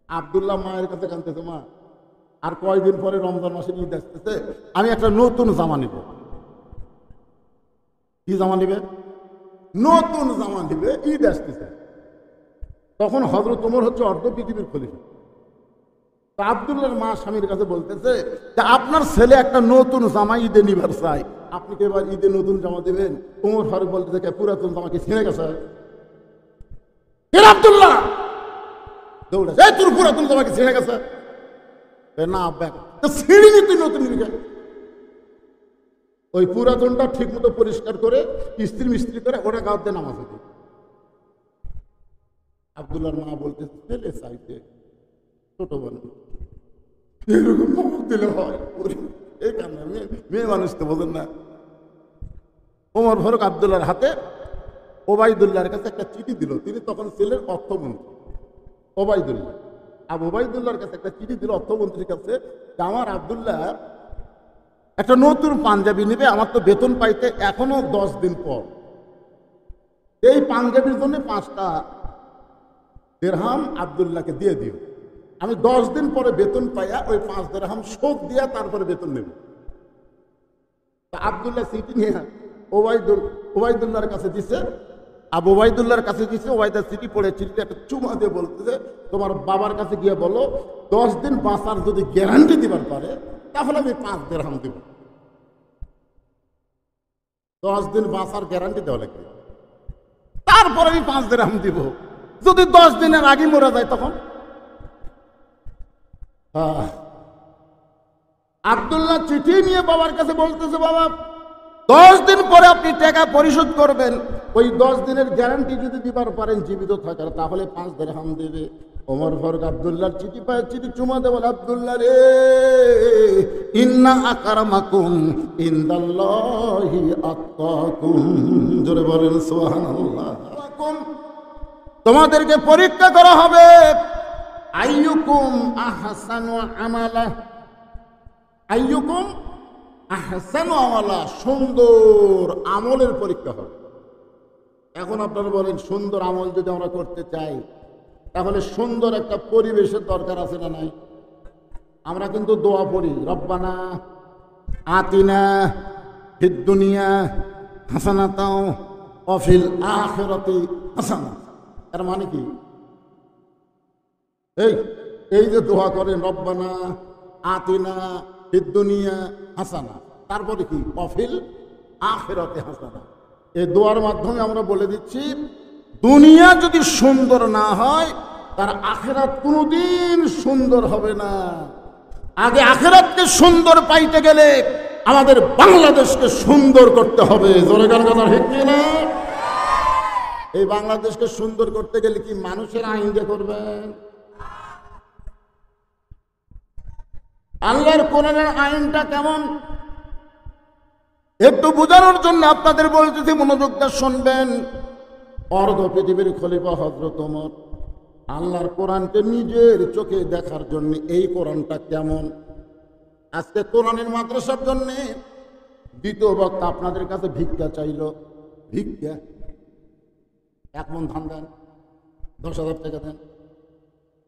আব্দুল্লাহ মায়ের কাছে কাঁদতেছে, মা আর কয়দিন পরে রমজান মাসে ঈদ আসতেছে, আমি একটা নতুন জামা নিব। কি জামা নিবে? নতুন জামা নিবে, ঈদ আসতেছে। তখন হযরত ওমর হচ্ছে অর্ধ পৃথিবীর খলিফা। তা আব্দুল্লাহর মা স্বামীর কাছে বলতেছে যে আপনার ছেলে একটা নতুন জামা ঈদে নিবার চাই, আপনি কি এবার ঈদে নতুন জামা দিবেন? ওমর ফারুক বলতেছে পুরাতন জামা কি ছিঁড়ে গেছে? আব্দুল্লাহ দৌড়ে, তোর পুরাতন জামা কি ছিঁড়ে গেছে? না ছিঁড়িনি, তুই নতুন নিবি কেন? ওই পুরাতনটা ঠিক মতো পরিষ্কার করে ইস্ত্রি মিস্ত্রি করে ওটা গাঁত দিয়ে নামাজ হবে। আব্দুল্লাহর মা বলতে ছেলে চাইতে ছোট মানুষ এরকম নামাজ দিলে হয়? এই কারণে মেয়ে মানুষ তো বোঝেন না। ওমর ফারুক আব্দুল্লাহর হাতে ওবাইদুল্লাহর কাছে একটা চিঠি দিল। তিনি তখন ছিলেন অর্থমন্ত্রী। ওবাইদুল্লাহ ওবাইদুল্লাহর কাছে একটা চিঠি দিল অর্থমন্ত্রীর কাছে, আমার আব্দুল্লাহ একটা নতুন পাঞ্জাবি নেবে, আমার তো বেতন পাইতে এখনো 10 দিন পর। এই পাঞ্জাবির জন্য 5টা দিরহাম আব্দুল্লাহকে দিয়ে দিও। আমি 10 দিন পরে বেতন পাইয়া ওই 5 দিরহাম শোধ দিয়া তারপরে বেতন নেব। আব্দুল্লাহ চিঠি নিয়ে ওবাইদুল্লাহর কাছে দিছে। ওবাইদুল্লাহর কাছে দিছে। ওবাইদা চিঠি পড়ে চিঠিটা একটা চুমা দিয়ে বলতেছে, তোমার বাবার কাছে গিয়ে বলো 10 দিন বাঁচার যদি গ্যারান্টি দিবার পারে তাহলে আমি 5 দিরহাম দিব। 10 দিন বাঁচার গ্যারান্টি দেওয়া লাগবে, তারপরে আমি 5 দিরহাম দিব। যদি 10 দিনের আগে মরে যায় তখন? আব্দুল্লাহ চিঠি নিয়ে বাবার কাছে বলতেছে, বাবা 10 দিন পরে আপনি টাকা পরিশোধ করবেন, ওই 10 দিনের গ্যারান্টি যদি দিবার পারেন জীবিত থাকার, তাহলে 5 দিরহাম দেবে। ওমর ফারুক আব্দুল্লাহর চিঠি পায়, চিঠি চুমা দেব, আব্দুল্লাহ রে, ইন্না আকরামাকুম ইনদাল্লাহি আতকাকুম, জোরে বলেন সুবহানাল্লাহ। তোমাদেরকে পরীক্ষা করা হবে, আইয়ুকুম আহসানু আমালা, আইয়ুকুম আহসানু আমালা, সুন্দর আমলের পরীক্ষা হবে। এখন আপনারা বলেন, সুন্দর আমল যদি আমরা করতে চাই তাহলে সুন্দর একটা পরিবেশের দরকার আছে না নাই? আমরা কিন্তু দোয়া পড়ি, রব্বানা আতিনা ফিদ দুনিয়া হাসানাতাও ওয়া ফিল আখিরাতি হাসানা। এর মানে কি? এই যে দোয়া করেন রব্বানা আতিনা ফিদ দুনিয়া হাসানা, তারপরে কি? ওয়া ফিল আখিরাতি হাসানা। এই দোয়ার মাধ্যমে আমরা বলে দিচ্ছি, দুনিয়া যদি সুন্দর না হয় তার আখিরাত কোনোদিন সুন্দর হবে না। আগে আখিরাতকে সুন্দর পাইতে গেলে আমাদের বাংলাদেশকে সুন্দর করতে হবে। জোরে গান কথা ঠিক না? এই বাংলাদেশকে সুন্দর করতে গেলে কি মানুষের আইন দিয়ে করবেন? আল্লাহর কোরআনের আইনটা কেমন একটু বোঝানোর জন্য আপনাদের বলতেছি, মনোযোগটা শুনবেন। অর্ধ পৃথিবীর খলিফা হযরত ওমর আল্লাহর কোরআনকে নিজের চোখে দেখার জন্য, এই কোরআনটা কেমন। আজকে কোরআনের মাদ্রাসার জন্য দ্বিতীয় বক্তা আপনাদের কাছে ভিক্ষা চাইল। ভিক্ষা, 1 মণ ধান দেন, 10,000 টাকা দেন।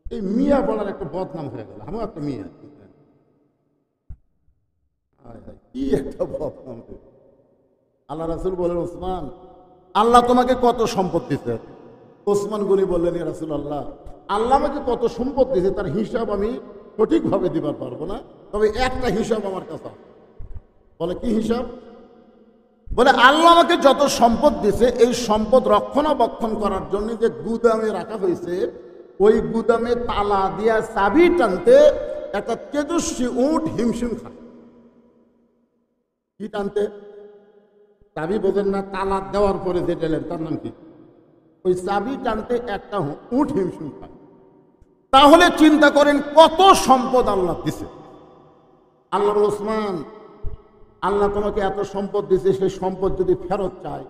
এই মিয়া বলার একটা বদনাম হয়ে গেল। আমার একটা মিয়া, কি একটা বদনাম। আল্লাহ রাসূল বলেন, ওসমান আল্লাহ তোমাকে কত সম্পদ দিছে? ওসমান গনি বললেন, ইয়া রাসূলুল্লাহ, আল্লাহ আমাকে কত সম্পদ দিয়েছে তার হিসাব আমি সঠিকভাবে দিবার পারবো না, তবে একটা হিসাব আমার কাছে। বলে, কি হিসাব? বলে, আল্লাহ আমাকে যত সম্পদ দিয়েছে এই সম্পদ রক্ষণাবেক্ষণ করার জন্য যে গুদামে রাখা হয়েছে, ওই গুদামে তালা দিয়া চাবি টানতে একটা তেজস্বী উট হিমশিম খায়। কি টানতে? চাবি বোঝেন না? তালা দেওয়ার পরে যে টেলেন তার নাম কি? ওই চাবি টানতে একটা উট হিমশিম খায়। তাহলে চিন্তা করেন কত সম্পদ আল্লাহ দিছে। আল্লাহ ওসমান, আল্লাহ তোমাকে এত সম্পদ দিছে, সেই সম্পদ যদি ফেরত চায়,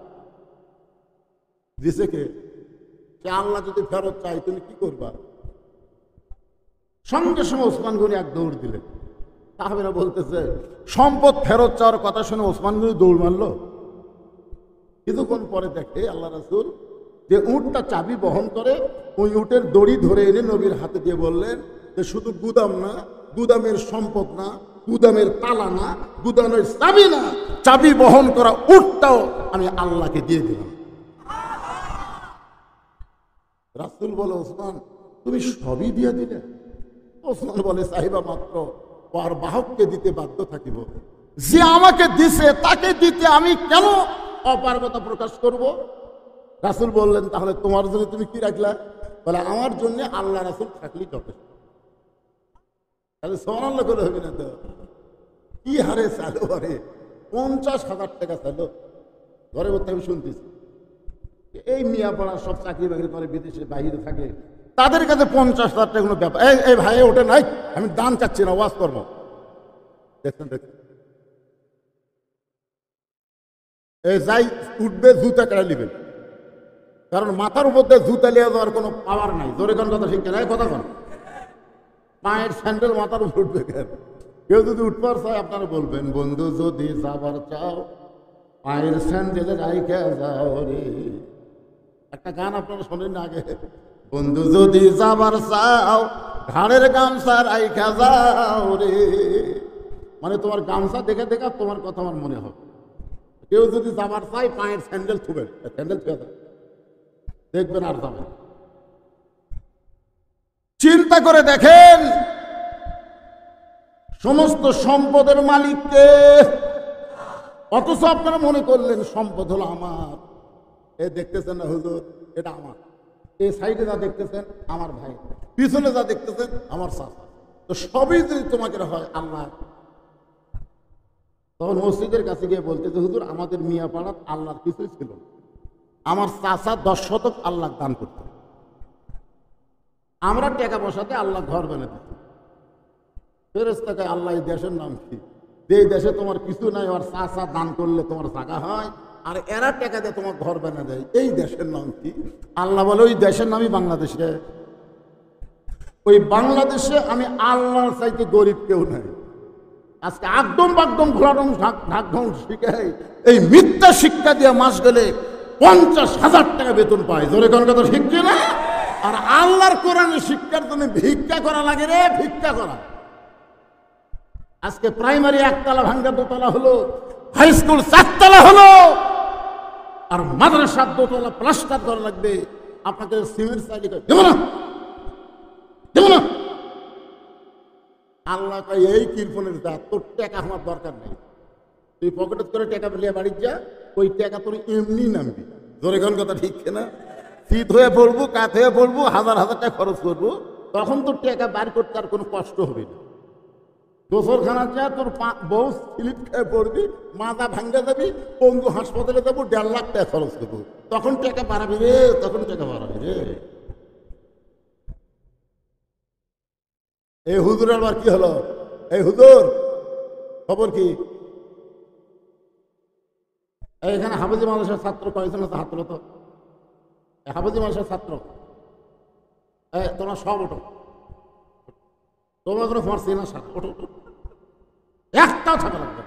দিছে কে? সে আল্লাহ যদি ফেরত চায় তুমি কি করবা? সঙ্গে সঙ্গে ওসমান গনি এক দৌড় দিলেন। সাহাবীরা বলতেছে, সম্পদ ফেরত চাওয়ার কথা শুনে ওসমান গনি দৌড় মারলো। কিছুক্ষণ পরে দেখে আল্লাহ রাসূল যে উটটা চাবি বহন করে, ওই উটের দড়ি ধরে এনে নবীর হাতে দিয়ে বললেন যে শুধু গুদাম না, গুদামের সম্পদ না, গুদামের তালা না, গুদামের চাবি না, চাবি বহন করা উটটাও আমি আল্লাহকে দিয়ে দিলাম। রাসূল বলে, ওসমান তুমি সবই দিয়ে দিলে? ওসমান বলে, সাহিবা মাত্র আর বাহককে দিতে বাধ্য থাকিব, যে আমাকে দিছে তাকে দিতে আমি কেন অপারগতা প্রকাশ করব? রাসূল বললেন, তাহলে তোমার জন্য তুমি কি রাখলা? বলে, আমার জন্য আল্লাহ রাসূল থাকলেই যথেষ্ট। তাহলে সুবহানাল্লাহ করে হবে না তো? কি হারে চালো, আরে 50,000 টাকা চালো ঘরে বলতে আমি শুনতেছি। এই মিয়াপাড়া সব চাকরি বাকরি করে বিদেশে বাইরে থাকে, তাদের কাছে 50,000 টাকা কোনো ব্যাপার। এই ভাই ওটা নাই, আমি দান চাচ্ছি না, ওয়াজ করবো। দেখছেন দেখছেন, এই যাই উঠবে জুতা কেড়ে নিবেন, কারণ মাথার উপর দিয়ে জুতা লিয়ে যাওয়ার কোনো পাওয়ার নাই। জোরে কোন কথা ঠিক কেন কথা কোন? পায়ের স্যান্ডেল মাথার উপর উঠবে কেন? কেউ যদি উঠবার চায় আপনারা বলবেন, বন্ধু যদি যাবার চাও পায়ের স্যান্ডেলে রাইখা যাও রে। একটা গান আপনারা শোনেন না আগে, বন্ধু যদি যাবার চাও ঘাড়ের গামছা রাইখা যাও রে। মানে তোমার গামছা দেখে দেখে তোমার কথা আমার মনে হবে। কেউ যদি যাবার চাই পায়ের স্যান্ডেল থুবেন, স্যান্ডেল থুয়ে দেন, দেখবেন আর যাবেন। চিন্তা করে দেখেন, সমস্ত সম্পদের মালিককে, অথচ আপনারা মনে করলেন সম্পদ হলো আমার। এ দেখতেছেন না হুজুর, এটা আমার। এই সাইডে যা দেখতেছেন আমার ভাই, পিছনে যা দেখতেছেন আমার চাচা। তো সবই যদি তোমাকে হয় আল্লাহ। তখন মসজিদের কাছে গিয়ে বলতেছে, হুজুর আমাদের মিয়াপাড়াত আল্লাহর কিছুই ছিল না, আমার চাচা 10 শতক আল্লাহ দান করত, আমরা টাকা পয়সাতে আল্লাহ ঘর বানিয়ে দিত। ফেরেশতাকে, আল্লাহ এই দেশের নাম কি? যে দেশে তোমার কিছু নাই, আর চাচা দান করলে তোমার জায়গা হয়, আর এরা টাকা দিয়ে তোমার ঘর বানিয়ে দেয়, এই দেশের নাম কি? আল্লাহ বলে, ওই দেশের নামই বাংলাদেশ রে। ওই বাংলাদেশে আমি আল্লাহর চাইতে গরিব কেউ নাই। আজকে একদম বাকদম ঘোরাডম ঢাকঢং শিখাই, এই মিথ্যা শিক্ষা দিয়ে মাস গেলে 50,000 টাকা বেতন পায়। জোরে কোন কথা ঠিক না? আর আল্লাহর কোরআনের শিক্ষার জন্য ভিক্ষা করা লাগে রে, ভিক্ষা করা। আজকে প্রাইমারি 1 তলা ভাঙ্গা 2 তলা হলো, হাই স্কুল 4 তলা হলো, আর মাদ্রাসা 2 তলা প্লাস্টার করা লাগবে। আপনাকে সিমেন্ট চাইলে দেবো না, দেবো না। আল্লাহ কয়, এই কিরফনের জাত, তোর টাকা আমার দরকার নেই, তুই পকেটে করে টাকা পেলিয়ে বাড়ি যা, ওই টাকা তোর এমনি নামবি। জোরে কোন কথা ঠিক না? শীত হয়ে পড়বো, কাত হয়ে পড়বো, 1000 টাকা খরচ করবো, তখন তোর টাকা বার করতে আর কোনো কষ্ট হবে না। গোসলখানা যা, তোর বউ স্লিপ খেয়ে পড়বি, মাথা ভাঙ্গা যাবি, পঙ্গু হাসপাতালে যাবো, 1.5 লাখ টাকা খরচ করবো, তখন টাকা বাড়াবি রে, তখন টাকা বাড়াবি রে। এই হুজুরের আবার কি হলো? এই হুজুর খবর কি? এখানে হাফেজি মানুষের ছাত্র কয়েকজন আছে? হাত তো হাফেজি মানুষের ছাত্র, তোমরা সব ওঠো, তোমার কোনো ফর্সি না, ওঠো, একটাও থাকা লাগবে।